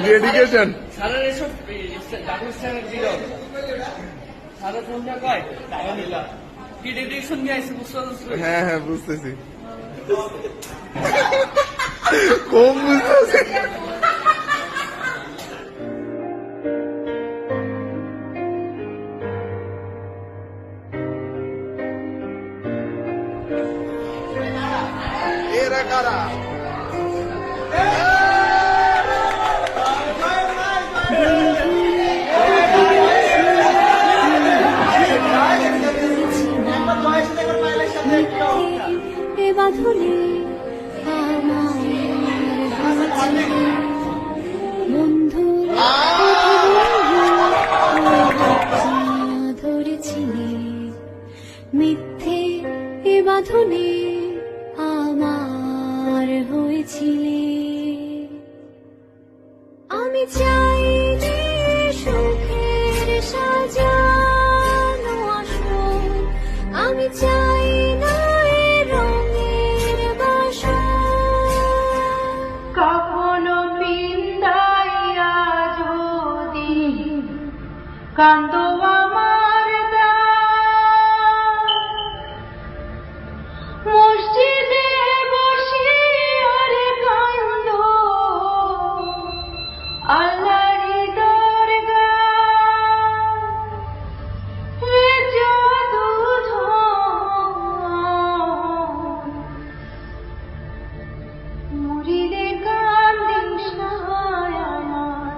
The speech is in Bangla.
ডেডিকেশন সারা এসব ডাকুস্তানের বিরোধ সারা সন্ধ্যা কয় কি ডেডিকেশন নিয়ে আসছে বুঝতে পারছো? হ্যাঁ হ্যাঁ বুঝতেছি কম বুঝতেছি এরা কারা বাঁধলে বন্ধু ধরেছিলে মিথ্যে এ বাঁধনে আমার হয়েছিলে আমি চাই যে সুখের সাজানো আসন আমি চাই না এ রঙের বাসন কখনো পিন্দাইয়া যদি কান্দো আমার মসজিদে বসিয়া রে কান্দো আল্লাহর দরগায় জাদু মুরিদে কান্দিস না আমার